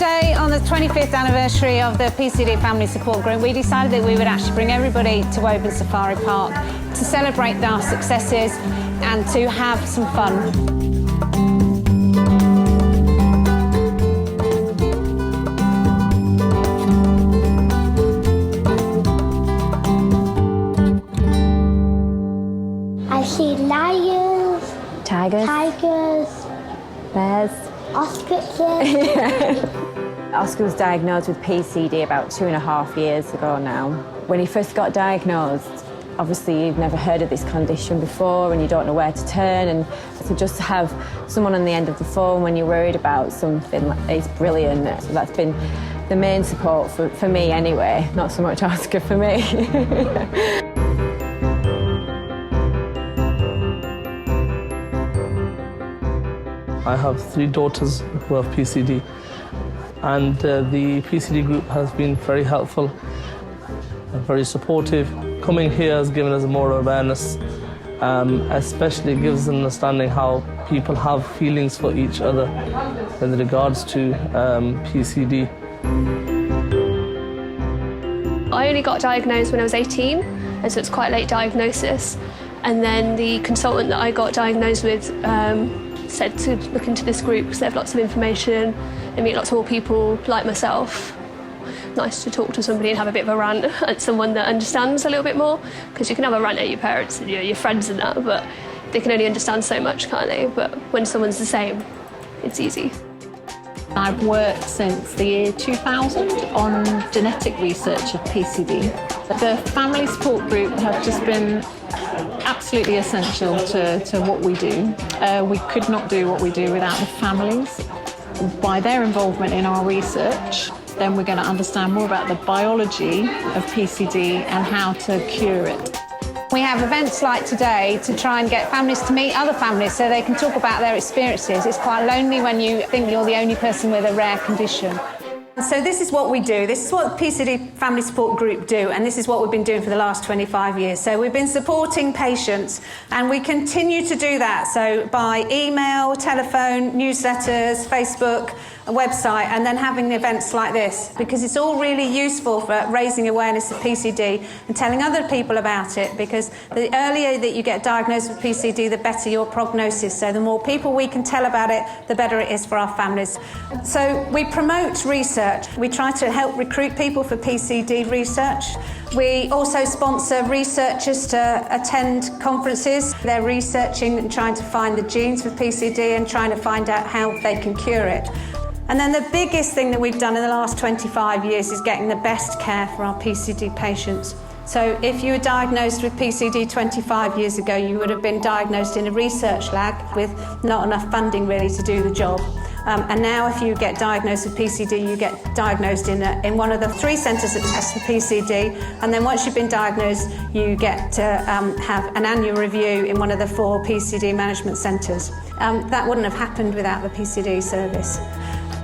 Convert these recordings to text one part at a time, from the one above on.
today, on the 25th anniversary of the PCD Family Support Group, we decided that we would actually bring everybody to Woburn Safari Park to celebrate our successes and to have some fun. I see lions, tigers, bears, ostriches. Oscar was diagnosed with PCD about 2.5 years ago now. When he first got diagnosed, obviously you've never heard of this condition before and you don't know where to turn, and so just to have someone on the end of the phone when you're worried about something is brilliant. So that's been the main support for me anyway, not so much Oscar for me. I have 3 daughters who have PCD, and the PCD group has been very helpful and very supportive. Coming here has given us more awareness, especially gives an understanding how people have feelings for each other with regards to PCD. I only got diagnosed when I was 18, and so it's quite a late diagnosis. And then the consultant that I got diagnosed with said to look into this group because they have lots of information and meet lots more people like myself. Nice to talk to somebody and have a bit of a rant at someone that understands a little bit more, because you can have a rant at your parents and your friends and that, but they can only understand so much, can't they? But when someone's the same, it's easy. I've worked since the year 2000 on genetic research of PCD. The family support group have just been absolutely essential to what we do. We could not do what we do without the families. By their involvement in our research, then we're going to understand more about the biology of PCD and how to cure it. We have events like today to try and get families to meet other families so they can talk about their experiences. It's quite lonely when you think you're the only person with a rare condition. So this is what we do. This is what the PCD Family Support Group do, and this is what we've been doing for the last 25 years. So we've been supporting patients, and we continue to do that. So by email, telephone, newsletters, Facebook, a website, and then having events like this, because it's all really useful for raising awareness of PCD and telling other people about it, because the earlier that you get diagnosed with PCD, the better your prognosis. So the more people we can tell about it, the better it is for our families. So we promote research. We try to help recruit people for PCD research. We also sponsor researchers to attend conferences. They're researching and trying to find the genes for PCD and trying to find out how they can cure it. And then the biggest thing that we've done in the last 25 years is getting the best care for our PCD patients. So if you were diagnosed with PCD 25 years ago, you would have been diagnosed in a research lab with not enough funding really to do the job. And now if you get diagnosed with PCD, you get diagnosed in one of the 3 centres that test for PCD, and then once you've been diagnosed, you get to have an annual review in one of the 4 PCD management centres. That wouldn't have happened without the PCD service.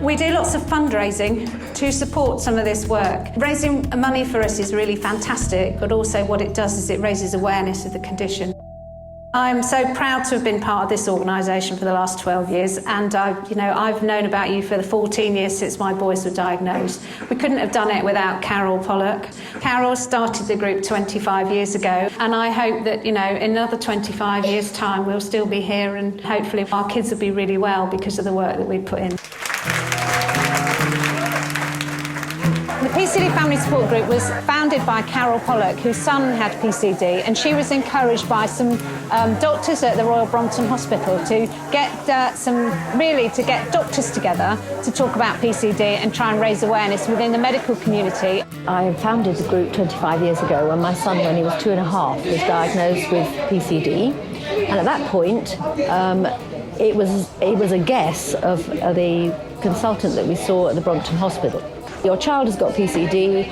We do lots of fundraising to support some of this work. Raising money for us is really fantastic, but also what it does is it raises awareness of the condition. I'm so proud to have been part of this organisation for the last 12 years, and I've known about you for the 14 years since my boys were diagnosed. We couldn't have done it without Carol Pollock. Carol started the group 25 years ago, and I hope that, in another 25 years' time, we'll still be here, and hopefully our kids will be really well because of the work that we put in. The PCD Family Support Group was founded by Carol Pollock, whose son had PCD, and she was encouraged by some doctors at the Royal Brompton Hospital to get doctors together to talk about PCD and try and raise awareness within the medical community. I founded the group 25 years ago when my son, when he was 2.5, was diagnosed with PCD, and at that point it was a guess of the consultant that we saw at the Brompton Hospital. Your child has got PCD,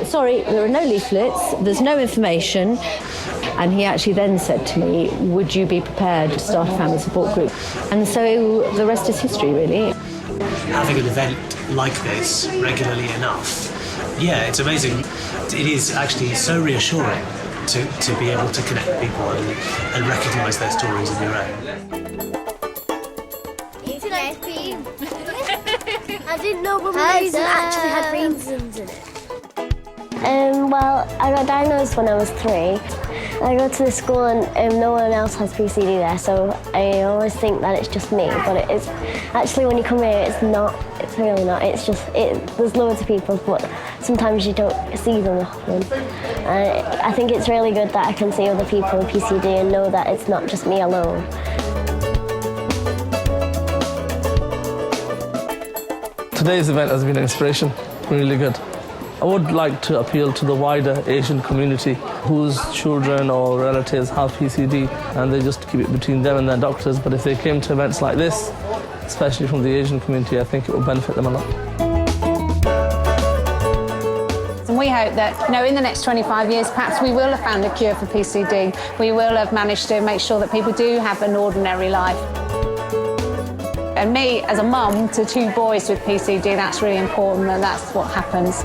sorry, there are no leaflets, there's no information. And he actually then said to me, would you be prepared to start a family support group? And so the rest is history, really. Having an event like this regularly enough, yeah, it's amazing. It is actually so reassuring to be able to connect with people and recognise their stories in your own. It's an ice cream. I didn't know mummy raisin actually had raisins in it. Well, I got diagnosed when I was 3. I go to the school and no one else has PCD there, so I always think that it's just me. But it is actually, when you come here, it's not. It's really not. It's just there's loads of people, but sometimes you don't see them often. I think it's really good that I can see other people with PCD and know that it's not just me alone. Today's event has been an inspiration, really good. I would like to appeal to the wider Asian community whose children or relatives have PCD and they just keep it between them and their doctors. But if they came to events like this, especially from the Asian community, I think it would benefit them a lot. And we hope that, in the next 25 years, perhaps we will have found a cure for PCD. We will have managed to make sure that people do have an ordinary life. And me, as a mum to 2 boys with PCD, that's really important that that's what happens.